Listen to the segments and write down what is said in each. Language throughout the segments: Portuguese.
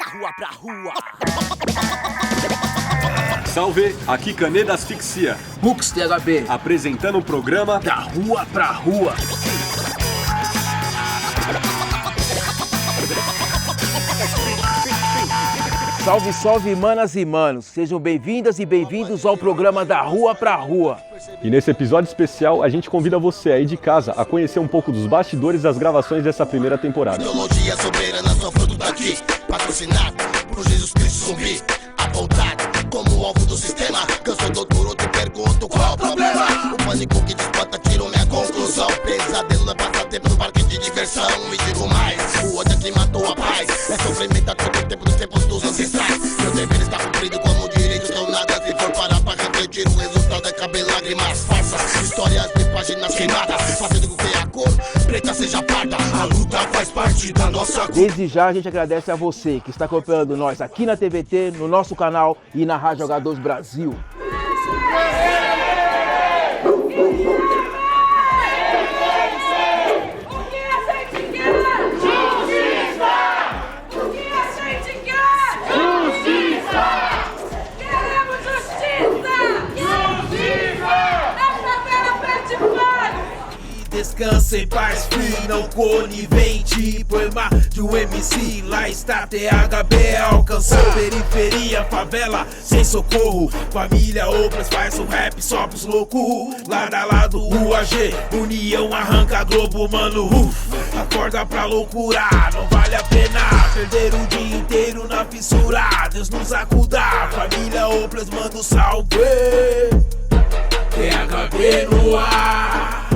rua pra rua. Salve, aqui Caneda Asfixia, Hux THB, apresentando o programa Da Rua Pra Rua. Salve, salve, manas e manos. Sejam bem-vindas e bem-vindos ao programa Da Rua Pra Rua. E nesse episódio especial, a gente convida você aí de casa a conhecer um pouco dos bastidores das gravações dessa primeira temporada. Ideologia soberana, só fruto daqui, patrocinado por Jesus Cristo zumbi, apontado como alvo do sistema. Cansou, doutor, eu te pergunto qual o problema. O pânico que desbota, tirou minha conclusão. Pesadelo não é passatempo no parque de diversão. E digo mais, o ódio que matou a paz é sofrimento a todo tempo, nos tempos dos ancestrais. Meu dever está cumprido como direito, estou nada. Se for parar pra refletir, o resultado é caber lágrimas falsas, histórias de páginas queimadas, fazendo com que a cor preta seja parda. A luta faz parte da nossa cor. Desde já a gente agradece a você que está acompanhando nós aqui na TVT, no nosso canal e na Rádio Jogadores Brasil. Descansa em paz, free, não conivente. Poema de um MC, lá está THB. Alcançar periferia, favela, sem socorro. Família Oplas faz um rap só pros loucos. Lado a lado, UAG, união arranca Globo, mano. Acorda pra loucura, não vale a pena perder o dia inteiro na fissura. Deus nos acuda, família Oplas manda um salve. THB no ar.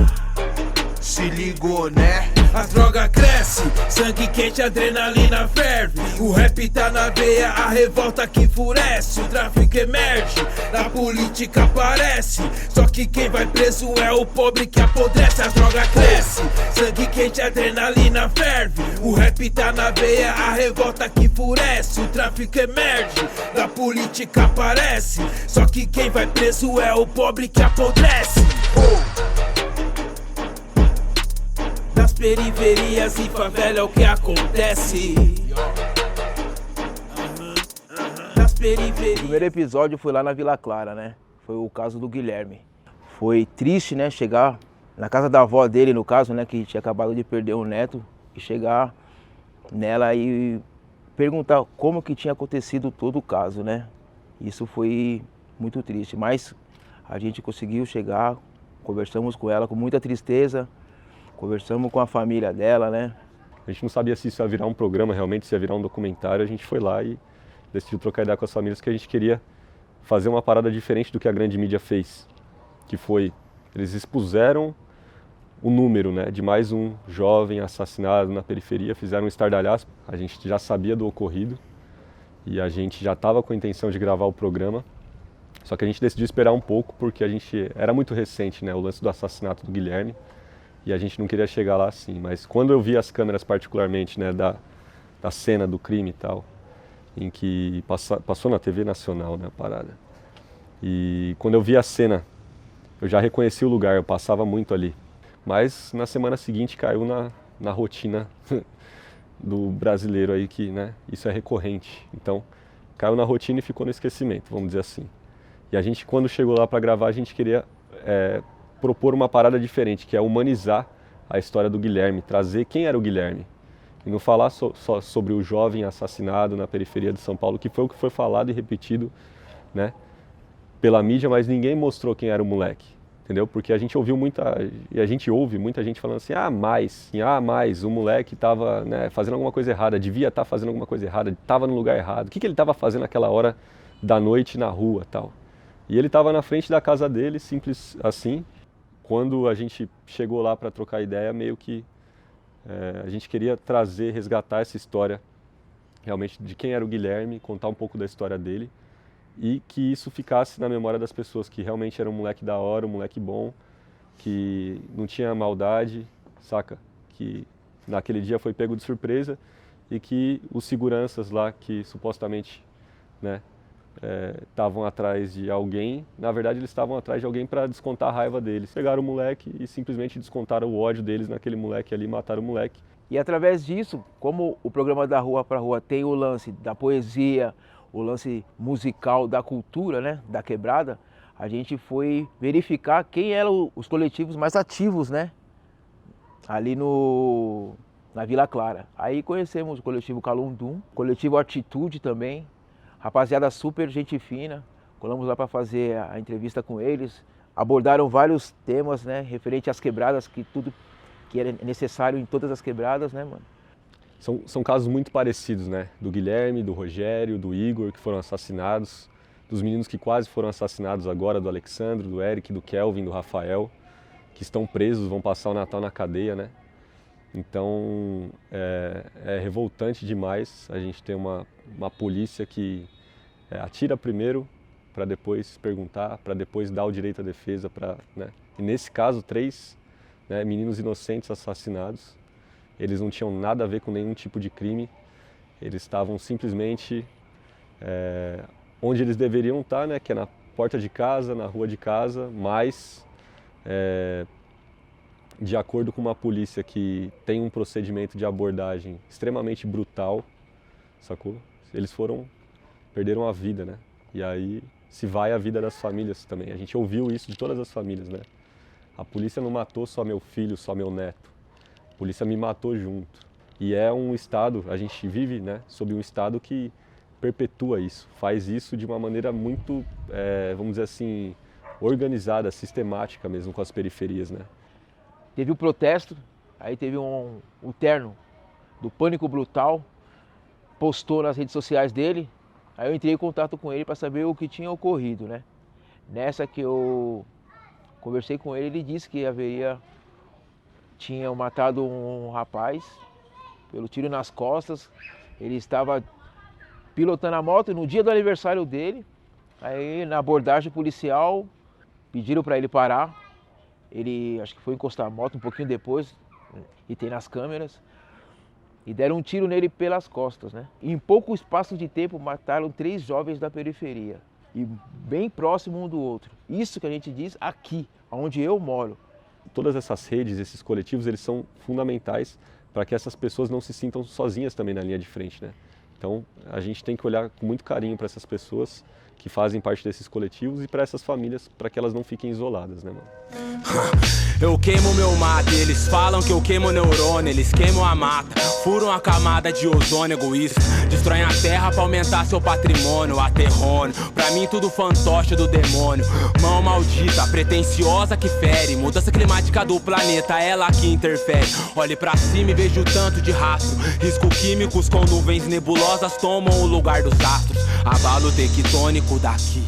Se ligou, né? A droga cresce, sangue quente, adrenalina ferve. O rap tá na veia, a revolta que enfurece. O tráfico emerge, na política aparece. Só que quem vai preso é o pobre que apodrece. A droga cresce, sangue quente, adrenalina ferve. O rap tá na veia, a revolta que enfurece. O tráfico emerge, na política aparece. Só que quem vai preso é o pobre que apodrece. Nas periferias e favela é o que acontece. Nas periferias. O primeiro episódio foi lá na Vila Clara, né? Foi o caso do Guilherme. Foi triste, né? Chegar na casa da avó dele, no caso, né? Que tinha acabado de perder um neto. E chegar nela e perguntar como que tinha acontecido todo o caso, né? Isso foi muito triste. Mas a gente conseguiu chegar, conversamos com ela com muita tristeza. Conversamos com a família dela, né? A gente não sabia se isso ia virar um programa realmente, se ia virar um documentário. A gente foi lá e decidiu trocar ideia com as famílias que a gente queria fazer uma parada diferente do que a grande mídia fez. Que foi, eles expuseram o número, né, de mais um jovem assassinado na periferia, fizeram um estardalhaço. A gente já sabia do ocorrido e a gente já estava com a intenção de gravar o programa. Só que a gente decidiu esperar um pouco porque era muito recente, né, o lance do assassinato do Guilherme. E a gente não queria chegar lá assim, mas quando eu vi as câmeras particularmente, né, da cena do crime e tal, em que passou na TV nacional, né, a parada. E quando eu vi a cena, eu já reconheci o lugar, eu passava muito ali. Mas na semana seguinte caiu na rotina do brasileiro aí que, né, isso é recorrente. Então caiu na rotina e ficou no esquecimento, vamos dizer assim. E a gente, quando chegou lá para gravar, a gente queria propor uma parada diferente, que é humanizar a história do Guilherme, trazer quem era o Guilherme. E não falar só sobre o jovem assassinado na periferia de São Paulo, que foi o que foi falado e repetido, né, pela mídia, mas ninguém mostrou quem era o moleque, entendeu? Porque a gente ouviu a gente ouve muita gente falando assim, mas o moleque estava, né, fazendo alguma coisa errada, devia estar fazendo alguma coisa errada, estava no lugar errado, o que ele estava fazendo naquela hora da noite na rua, tal. E ele estava na frente da casa dele, simples assim. Quando a gente chegou lá para trocar ideia, meio que a gente queria resgatar essa história realmente de quem era o Guilherme, contar um pouco da história dele e que isso ficasse na memória das pessoas, que realmente era um moleque da hora, um moleque bom, que não tinha maldade, saca? Que naquele dia foi pego de surpresa e que os seguranças lá que supostamente, né, estavam atrás de alguém, na verdade eles estavam atrás de alguém para descontar a raiva deles. Pegaram o moleque e simplesmente descontaram o ódio deles naquele moleque ali, mataram o moleque. E através disso, como o programa da Rua para Rua tem o lance da poesia, o lance musical da cultura, né, da quebrada, a gente foi verificar quem eram os coletivos mais ativos, né, ali na Vila Clara. Aí conhecemos o coletivo Calundum, o coletivo Atitude também, rapaziada super gente fina, colamos lá para fazer a entrevista com eles, abordaram vários temas, né, referente às quebradas, que tudo que era necessário em todas as quebradas, né, mano? São casos muito parecidos, né? Do Guilherme, do Rogério, do Igor, que foram assassinados, dos meninos que quase foram assassinados agora, do Alexandre, do Eric, do Kelvin, do Rafael, que estão presos, vão passar o Natal na cadeia, né? Então, é revoltante demais a gente ter uma polícia que atira primeiro para depois perguntar, para depois dar o direito à defesa, né? E nesse caso, 3 meninos inocentes assassinados, eles não tinham nada a ver com nenhum tipo de crime, eles estavam simplesmente onde eles deveriam estar, né, que é na porta de casa, na rua de casa, mas de acordo com uma polícia que tem um procedimento de abordagem extremamente brutal, sacou? Eles perderam a vida, né? E aí se vai a vida das famílias também. A gente ouviu isso de todas as famílias, né? A polícia não matou só meu filho, só meu neto. A polícia me matou junto. E é um Estado, a gente vive, né, sob um Estado que perpetua isso, faz isso de uma maneira muito, vamos dizer assim, organizada, sistemática mesmo com as periferias, né? Teve o protesto, aí teve o terno do Pânico Brutal, postou nas redes sociais dele, aí eu entrei em contato com ele para saber o que tinha ocorrido, né? Nessa que eu conversei com ele, ele disse que tinha matado um rapaz pelo tiro nas costas. Ele estava pilotando a moto no dia do aniversário dele. Aí na abordagem policial pediram para ele parar. Ele acho que foi encostar a moto um pouquinho depois, e tem nas câmeras. E deram um tiro nele pelas costas, né? E em pouco espaço de tempo mataram 3 jovens da periferia. E bem próximo um do outro. Isso que a gente diz aqui, onde eu moro. Todas essas redes, esses coletivos, eles são fundamentais para que essas pessoas não se sintam sozinhas também na linha de frente, né? Então, a gente tem que olhar com muito carinho para essas pessoas que fazem parte desses coletivos e para essas famílias, para que elas não fiquem isoladas, né, mano? Eu queimo meu mate, eles falam que eu queimo neurônio, eles queimam a mata, furam a camada de ozônio egoísta, destroem a terra pra aumentar seu patrimônio, aterrônio, pra mim tudo fantoche do demônio, mão maldita, pretensiosa que fere, mudança climática do planeta, ela que interfere, olhe pra cima e vejo tanto de rastro, risco químicos com nuvens nebulosas tomam o lugar dos astros, abalo tectônico daqui,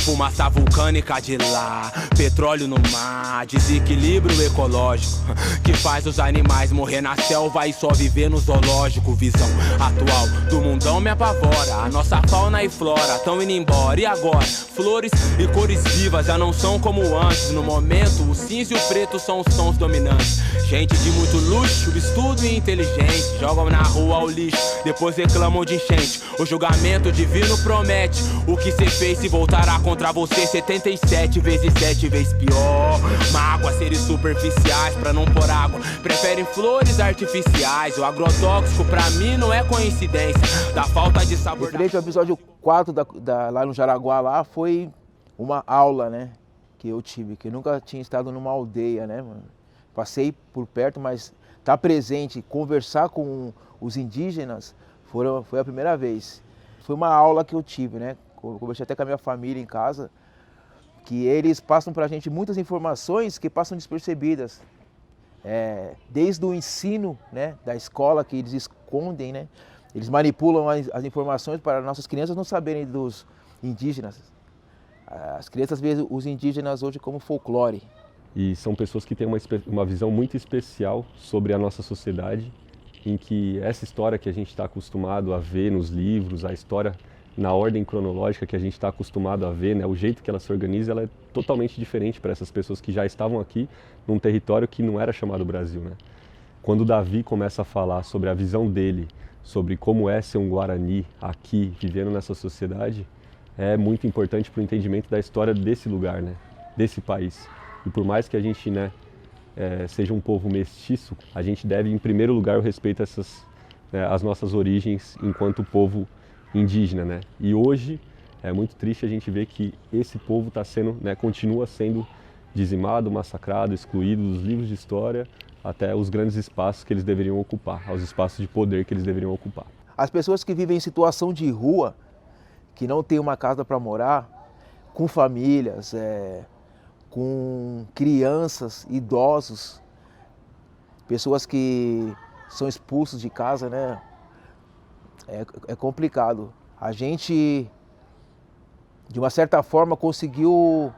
fumaça vulcânica de lá, petróleo no mar, desequilíbrio ecológico que faz os animais morrer na selva e só viver no zoológico. Visão atual do mundão me apavora, a nossa fauna e flora tão indo embora. E agora? Flores e cores vivas já não são como antes. No momento o cinza e o preto são os tons dominantes. Gente de muito luxo, estudo e inteligente jogam na rua o lixo, depois reclamam de enchente. O julgamento divino promete o que cê fez se voltará contra você 77 vezes 7 vezes pior. Mágoa, seres superficiais pra não pôr água, preferem flores artificiais. O agrotóxico pra mim não é coincidência da falta de sabor. Referente ao episódio 4 lá no Jaraguá, lá foi uma aula, né, que eu tive, que eu nunca tinha estado numa aldeia, né, mano. Passei por perto, mas estar presente, conversar com os indígenas foi a primeira vez. Foi uma aula que eu tive, né, eu conversei até com a minha família em casa, que eles passam pra gente muitas informações que passam despercebidas. Desde o ensino, né, da escola, que eles escondem, né, eles manipulam as informações para nossas crianças não saberem dos indígenas. As crianças veem os indígenas hoje como folclore. E são pessoas que têm uma visão muito especial sobre a nossa sociedade, em que essa história que a gente está acostumado a ver nos livros, a história na ordem cronológica que a gente está acostumado a ver, né, o jeito que ela se organiza, ela é totalmente diferente para essas pessoas que já estavam aqui num território que não era chamado Brasil, né? Quando Davi começa a falar sobre a visão dele, sobre como é ser um Guarani aqui, vivendo nessa sociedade, é muito importante para o entendimento da história desse lugar, né, desse país. E por mais que a gente, né, seja um povo mestiço, a gente deve, em primeiro lugar, o respeito a as nossas origens enquanto povo indígena, né? E hoje é muito triste a gente ver que esse povo está sendo, né, continua sendo dizimado, massacrado, excluído dos livros de história até os grandes espaços que eles deveriam ocupar, aos espaços de poder que eles deveriam ocupar. As pessoas que vivem em situação de rua, que não tem uma casa para morar, com famílias, com crianças, idosos, pessoas que são expulsos de casa, né? É complicado. A gente, de uma certa forma, conseguiu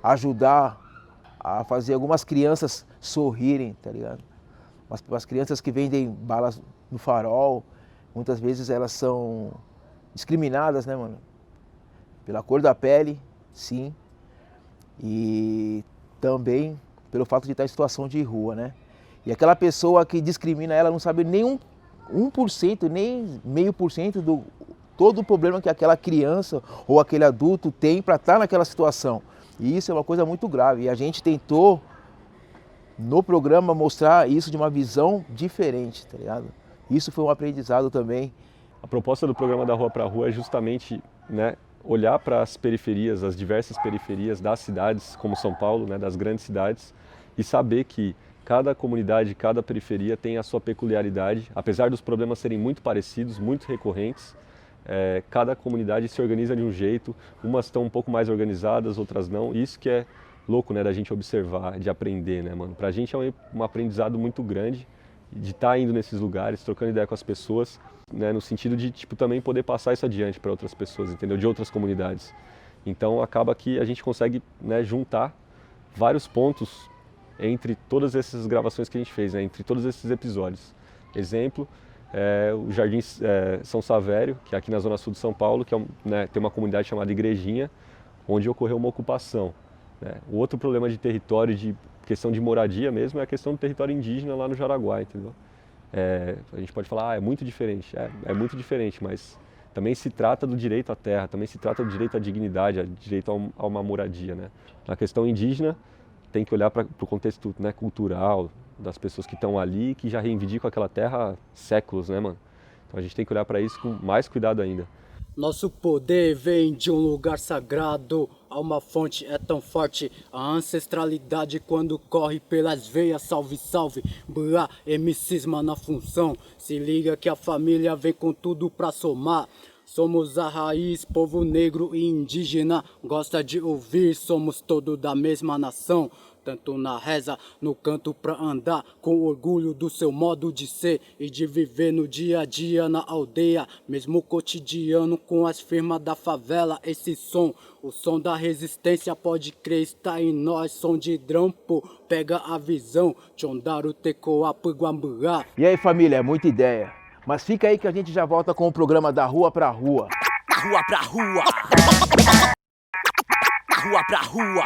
ajudar a fazer algumas crianças sorrirem, tá ligado? As crianças que vendem balas no farol, muitas vezes elas são discriminadas, né, mano? Pela cor da pele, sim, e também pelo fato de estar em situação de rua, né? E aquela pessoa que discrimina ela não sabe nem 1%, nem 0,5% do todo o problema que aquela criança ou aquele adulto tem para estar naquela situação. E isso é uma coisa muito grave. E a gente tentou, no programa, mostrar isso de uma visão diferente, tá ligado? Isso foi um aprendizado também. A proposta do programa Da Rua pra Rua é justamente, né, olhar para as periferias, as diversas periferias das cidades, como São Paulo, né, das grandes cidades, e saber que cada comunidade, cada periferia tem a sua peculiaridade, apesar dos problemas serem muito parecidos, muito recorrentes. Cada comunidade se organiza de um jeito, umas estão um pouco mais organizadas, outras não. Isso que é louco, né, da gente observar, de aprender, né, mano? Pra gente é um aprendizado muito grande de estar indo nesses lugares, trocando ideia com as pessoas, né, no sentido de, tipo, também poder passar isso adiante para outras pessoas, entendeu? De outras comunidades. Então acaba que a gente consegue, né, juntar vários pontos entre todas essas gravações que a gente fez, né, entre todos esses episódios. Exemplo, o Jardim São Savério, que é aqui na zona sul de São Paulo, que né, tem uma comunidade chamada Igrejinha, onde ocorreu uma ocupação. Né? O outro problema de território, de questão de moradia mesmo, é a questão do território indígena lá no Jaraguá, entendeu? A gente pode falar, é muito diferente. É muito diferente, mas também se trata do direito à terra, também se trata do direito à dignidade, do direito a uma moradia, né? Na questão indígena, tem que olhar para o contexto, né, cultural das pessoas que estão ali, que já reivindicam aquela terra há séculos, né, mano? Então a gente tem que olhar para isso com mais cuidado ainda. Nosso poder vem de um lugar sagrado, a uma fonte é tão forte, a ancestralidade quando corre pelas veias, salve, salve, Blá, cisma na função, se liga que a família vem com tudo pra somar. Somos a raiz, povo negro e indígena, gosta de ouvir, somos todos da mesma nação. Tanto na reza, no canto pra andar, com orgulho do seu modo de ser e de viver no dia a dia na aldeia, mesmo cotidiano com as firmas da favela, esse som, o som da resistência, pode crer, está em nós, som de drampo, pega a visão, Tchondaru Tecoapu Guambuá. E aí, família, é muita ideia, mas fica aí que a gente já volta com o programa Da Rua pra Rua. Rua pra rua. Rua pra rua.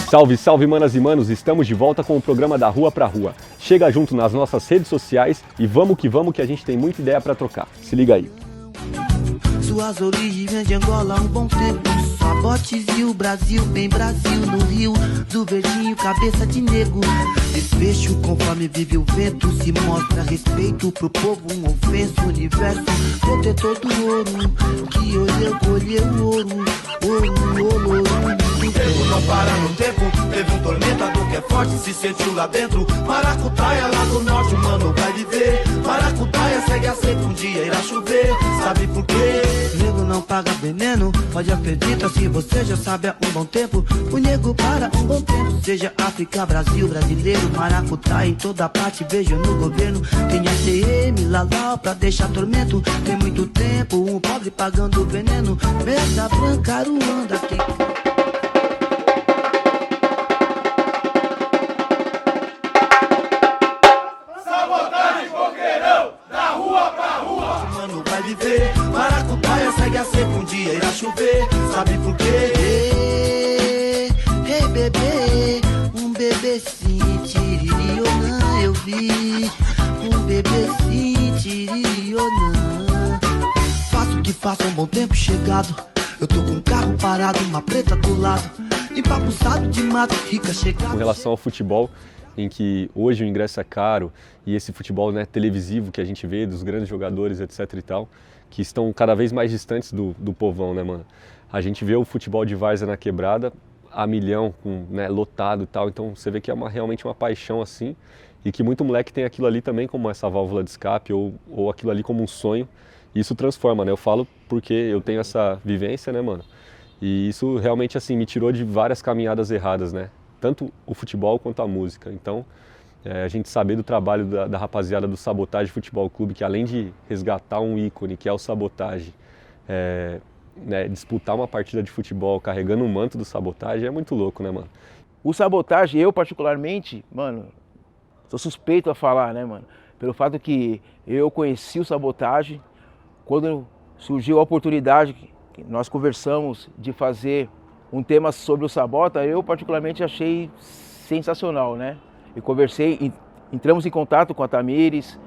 Salve, salve, manas e manos, estamos de volta com o programa Da Rua pra Rua. Chega junto nas nossas redes sociais e vamos que a gente tem muita ideia pra trocar. Se liga aí. Suas origens vêm de Angola há um bom tempo. Sabotes e o Brasil, bem Brasil no Rio, do verdinho, cabeça de nego. Desfecho conforme vive o vento, se mostra respeito pro povo, um ofenso, universo, protetor do ouro, que olheu, colheu ouro, ouro. O tempo não para no tempo, teve um tormentador que é forte, se sentiu lá dentro. Maracutaia lá do norte, o mano vai viver. Maracutaia segue a seca, um dia irá chover, sabe por quê? Nego não paga veneno, pode acreditar se você já sabe há um bom tempo. O nego para um bom tempo, seja África, Brasil, brasileiro, maracutaia em toda parte, vejo no governo. Tem ATM, Lalau pra deixar tormento. Tem muito tempo, um pobre pagando veneno. Merda branca, Aruanda, tem... Maracutaia segue a seca, um dia irá chover, sabe por quê? Ei, bebê, um bebecinho, tiririona, eu vi. Um bebecinho, tiririona. Faço o que faço, um bom tempo chegado. Eu tô com um carro parado, uma preta do lado, empapuçado de mato, rica chegada. Com relação ao futebol, em que hoje o ingresso é caro e esse futebol, né, televisivo que a gente vê dos grandes jogadores, etc e tal, que estão cada vez mais distantes do povão, né, mano? A gente vê o futebol de várzea na quebrada a milhão, né, lotado e tal, então você vê que é realmente uma paixão assim, e que muito moleque tem aquilo ali também como essa válvula de escape ou aquilo ali como um sonho, e isso transforma, né? Eu falo porque eu tenho essa vivência, né, mano? E isso realmente assim me tirou de várias caminhadas erradas, né? Tanto o futebol quanto a música. Então, a gente saber do trabalho da rapaziada do Sabotagem Futebol Clube, que além de resgatar um ícone, que é o Sabotagem, né, disputar uma partida de futebol carregando o manto do Sabotagem é muito louco, né, mano? O Sabotagem, eu particularmente, mano, sou suspeito a falar, né, mano? Pelo fato que eu conheci o Sabotagem, quando surgiu a oportunidade, que nós conversamos de fazer um tema sobre o Sabota, eu particularmente achei sensacional, né? E conversei, entramos em contato com a Tamires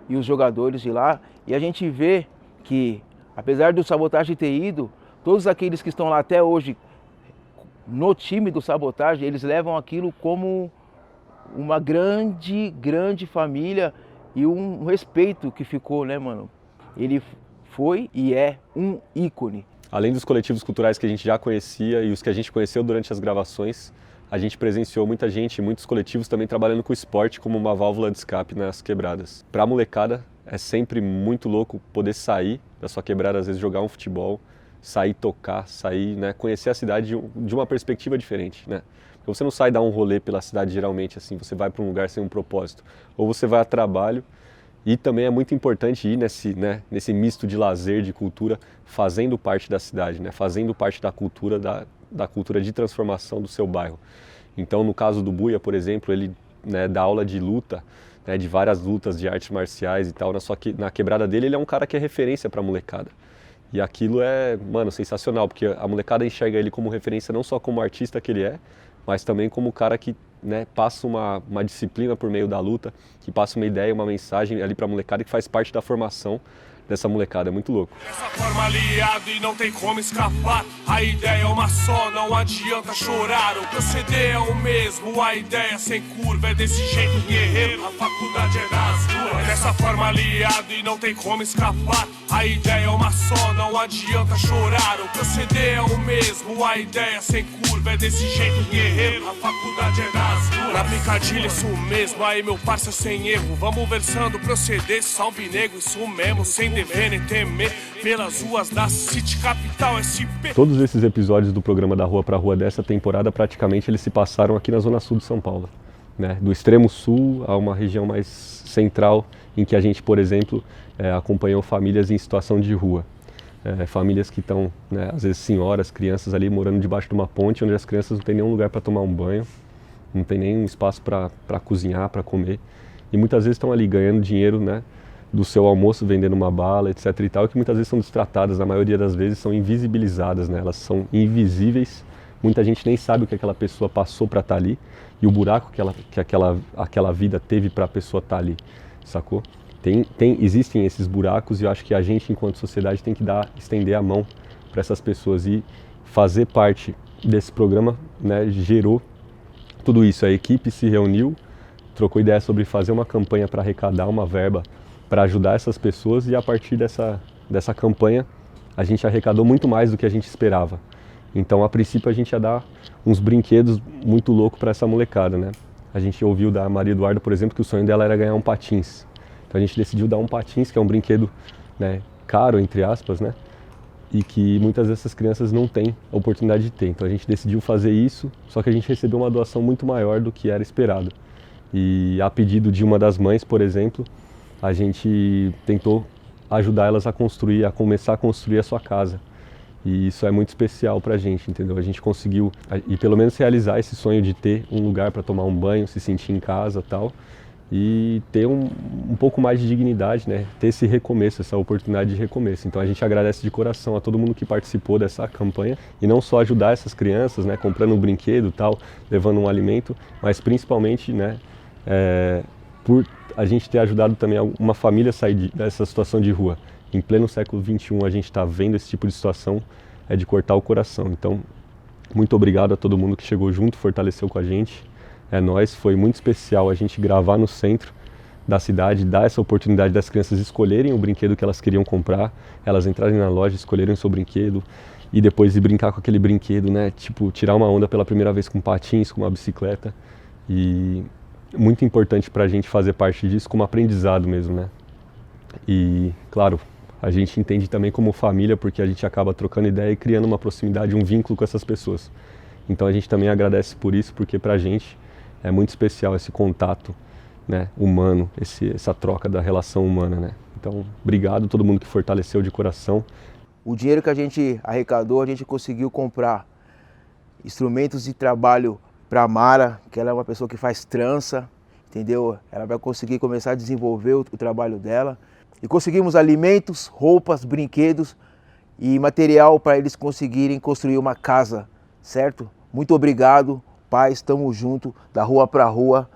e os jogadores de lá, e a gente vê que, apesar do Sabotagem ter ido, todos aqueles que estão lá até hoje no time do Sabotagem, eles levam aquilo como uma grande família e um respeito que ficou, né, mano? Ele foi e é um ícone. Além dos coletivos culturais que a gente já conhecia e os que a gente conheceu durante as gravações, a gente presenciou muita gente, muitos coletivos também trabalhando com o esporte como uma válvula de escape nas quebradas. Pra molecada é sempre muito louco poder sair da sua quebrada, às vezes jogar um futebol, sair tocar, sair, né, conhecer a cidade de uma perspectiva diferente, né? Porque você não sai dar um rolê pela cidade geralmente assim, você vai para um lugar sem um propósito, ou você vai a trabalho. E também é muito importante ir nesse misto de lazer, de cultura, fazendo parte da cidade, né? Fazendo parte da cultura, da cultura de transformação do seu bairro. Então, no caso do Buia, por exemplo, ele, né, dá aula de luta, né, de várias lutas de artes marciais e tal, só que na quebrada dele ele é um cara que é referência para a molecada. E aquilo é, mano, sensacional, porque a molecada enxerga ele como referência não só como artista que ele é, mas também como cara que, né, passa uma disciplina por meio da luta, que passa uma ideia, uma mensagem ali pra molecada que faz parte da formação dessa molecada, é muito louco. Dessa forma aliado e não tem como escapar, a ideia é uma só, não adianta chorar, o proceder é o mesmo, a ideia sem curva é desse jeito guerreiro, a faculdade é nas ruas. Dessa forma aliado e não tem como escapar, a ideia é uma só, não adianta chorar, o proceder é o mesmo, a ideia sem curva é desse jeito guerreiro, a faculdade é nas ruas. Na picadilha isso mesmo, aí meu parça sem erro, vamos versando, proceder, salve nego, isso mesmo, sem dever nem temer, pelas ruas da City Capital SP. Todos esses episódios do programa Da Rua Pra Rua dessa temporada, praticamente eles se passaram aqui na zona sul de São Paulo, né? Do extremo sul a uma região mais central, em que a gente, por exemplo, acompanhou famílias em situação de rua. Famílias que estão, né, às vezes senhoras, crianças ali morando debaixo de uma ponte, onde as crianças não têm nenhum lugar para tomar um banho, não tem nenhum espaço para cozinhar, para comer. E muitas vezes estão ali ganhando dinheiro, né, do seu almoço, vendendo uma bala, etc e tal, que muitas vezes são destratadas, na maioria das vezes são invisibilizadas, né? Elas são invisíveis, muita gente nem sabe o que aquela pessoa passou para estar ali e o buraco que aquela vida teve para a pessoa estar ali, sacou? Existem esses buracos e eu acho que a gente, enquanto sociedade, tem que estender a mão para essas pessoas e fazer parte desse programa, né, gerou tudo isso. A equipe se reuniu, trocou ideia sobre fazer uma campanha para arrecadar uma verba para ajudar essas pessoas e a partir dessa campanha a gente arrecadou muito mais do que a gente esperava. Então, a princípio, a gente ia dar uns brinquedos muito loucos para essa molecada, né? A gente ouviu da Maria Eduarda, por exemplo, que o sonho dela era ganhar um patins. Então a gente decidiu dar um patins, que é um brinquedo, né, caro, entre aspas, né? E que muitas dessas crianças não têm a oportunidade de ter. Então a gente decidiu fazer isso, só que a gente recebeu uma doação muito maior do que era esperado. E a pedido de uma das mães, por exemplo, a gente tentou ajudar elas a começar a construir a sua casa. E isso é muito especial pra gente, entendeu? A gente conseguiu, e pelo menos realizar esse sonho de ter um lugar para tomar um banho, se sentir em casa e tal, e ter um pouco mais de dignidade, né? Ter esse recomeço, essa oportunidade de recomeço. Então a gente agradece de coração a todo mundo que participou dessa campanha, e não só ajudar essas crianças, né, comprando um brinquedo e tal, levando um alimento, mas principalmente, né, por a gente ter ajudado também uma família a sair dessa situação de rua. Em pleno século XXI a gente está vendo esse tipo de situação, de cortar o coração. Então, muito obrigado a todo mundo que chegou junto, fortaleceu com a gente. É nóis, foi muito especial a gente gravar no centro da cidade, dar essa oportunidade das crianças escolherem o brinquedo que elas queriam comprar, elas entrarem na loja, escolherem o seu brinquedo e depois de brincar com aquele brinquedo, né? Tipo, tirar uma onda pela primeira vez com patins, com uma bicicleta. E muito importante pra gente fazer parte disso como aprendizado mesmo, né? E, claro, a gente entende também como família porque a gente acaba trocando ideia e criando uma proximidade, um vínculo com essas pessoas. Então a gente também agradece por isso, porque pra gente é muito especial esse contato, né, humano, essa troca da relação humana, né? Então, obrigado a todo mundo que fortaleceu de coração. O dinheiro que a gente arrecadou, a gente conseguiu comprar instrumentos de trabalho para a Mara, que ela é uma pessoa que faz trança, entendeu? Ela vai conseguir começar a desenvolver o trabalho dela. E conseguimos alimentos, roupas, brinquedos e material para eles conseguirem construir uma casa, certo? Muito obrigado, paz, estamos juntos, da rua para rua.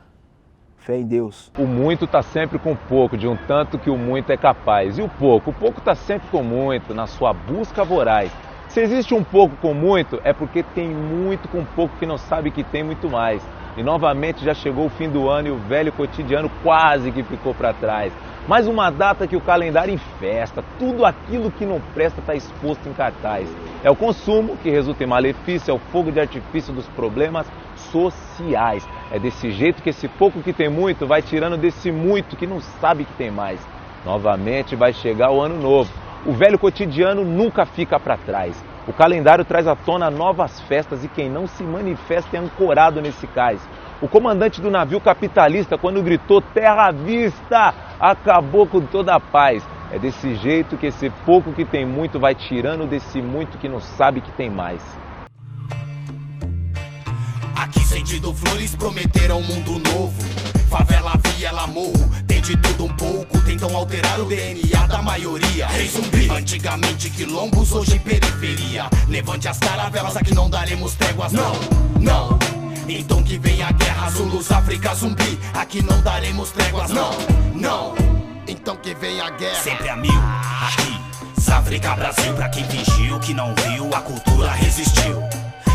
Fé em Deus. O muito está sempre com o pouco, de um tanto que o muito é capaz. E o pouco está sempre com muito, na sua busca voraz. Se existe um pouco com muito, é porque tem muito com pouco que não sabe que tem muito mais. E novamente já chegou o fim do ano e o velho cotidiano quase que ficou para trás. Mais uma data que o calendário infesta, tudo aquilo que não presta está exposto em cartaz. É o consumo que resulta em malefício, é o fogo de artifício dos problemas sociais. É desse jeito que esse pouco que tem muito vai tirando desse muito que não sabe que tem mais. Novamente vai chegar o ano novo. O velho cotidiano nunca fica para trás. O calendário traz à tona novas festas e quem não se manifesta é ancorado nesse cais. O comandante do navio capitalista, quando gritou terra à vista, acabou com toda a paz. É desse jeito que esse pouco que tem muito vai tirando desse muito que não sabe que tem mais. Aqui sentido flores prometeram um mundo novo. Favela, viela, morro, tem de tudo um pouco. Tentam alterar o DNA da maioria. Rei zumbi, antigamente quilombos, hoje periferia. Levante as caravelas, aqui não daremos tréguas, não, não. Então que vem a guerra, Zulus, África, zumbi. Aqui não daremos tréguas, não, não. Então que vem a guerra. Sempre a mil, aqui, África, Brasil. Pra quem fingiu que não viu, a cultura resistiu.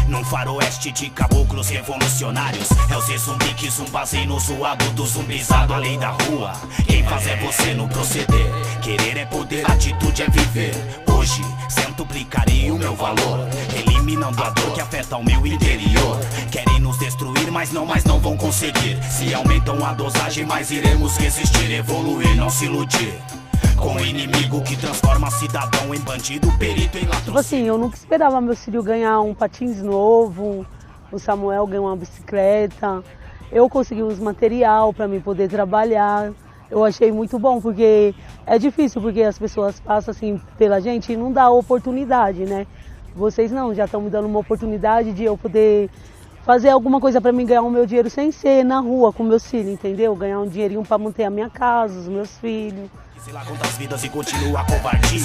Num faroeste de caboclos revolucionários. É o zumbi que zumbazinho zoado do zumbizado. A lei da rua, quem faz é você no proceder. Querer é poder, atitude é viver. Hoje, centuplicaria o meu valor, eliminando a dor que afeta o meu interior. Querem nos destruir, mas não vão conseguir. Se aumentam a dosagem, mais iremos resistir. Evoluir, não se iludir com o inimigo que transforma cidadão em bandido, perito em latrocínio. Tipo assim, eu nunca esperava meu filho ganhar um patins novo, o Samuel ganhou uma bicicleta, eu consegui uns material para mim poder trabalhar. Eu achei muito bom, porque é difícil, porque as pessoas passam assim pela gente e não dá oportunidade, né? Vocês não, já estão me dando uma oportunidade de eu poder fazer alguma coisa para mim ganhar o meu dinheiro sem ser na rua com meus filhos, entendeu? Ganhar um dinheirinho para manter a minha casa, os meus filhos. Sei lá quantas vidas e continua a covardia.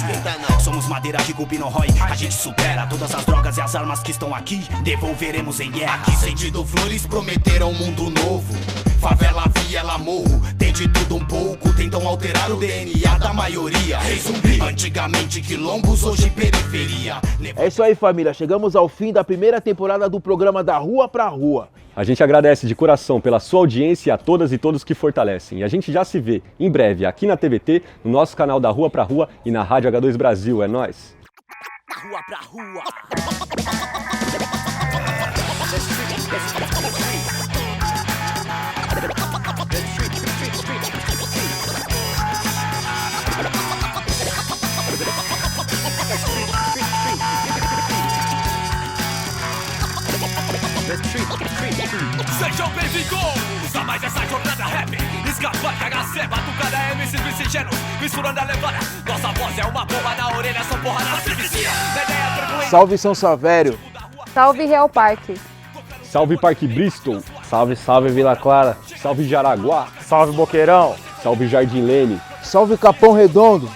Somos madeira que cupim não rói. A gente supera todas as drogas e as armas que estão aqui. Devolveremos em guerra. Aqui sentido flores prometeram um mundo novo. Favela, viela, morro, tem de tudo um pouco. Tentam alterar o DNA da maioria. Rei zumbi, antigamente quilombos, hoje periferia. É isso aí, família. Chegamos ao fim da primeira temporada do programa Da Rua Pra Rua. A gente agradece de coração pela sua audiência e a todas e todos que fortalecem. E a gente já se vê em breve aqui na TVT, no nosso canal Da Rua Pra Rua e na Rádio H2 Brasil. É nóis! Rua pra rua. Sejam bem-vindos a mais essa jornada rap. Escapar, HC, batucada, MCs miscigenos, misturando a levada. Nossa voz é uma bomba na orelha, são porra na asfixia. Salve São Savério. Salve Real Parque. Salve Parque Bristol. Salve, salve Vila Clara. Salve Jaraguá. Salve Boqueirão. Salve Jardim Lene. Salve Capão Redondo.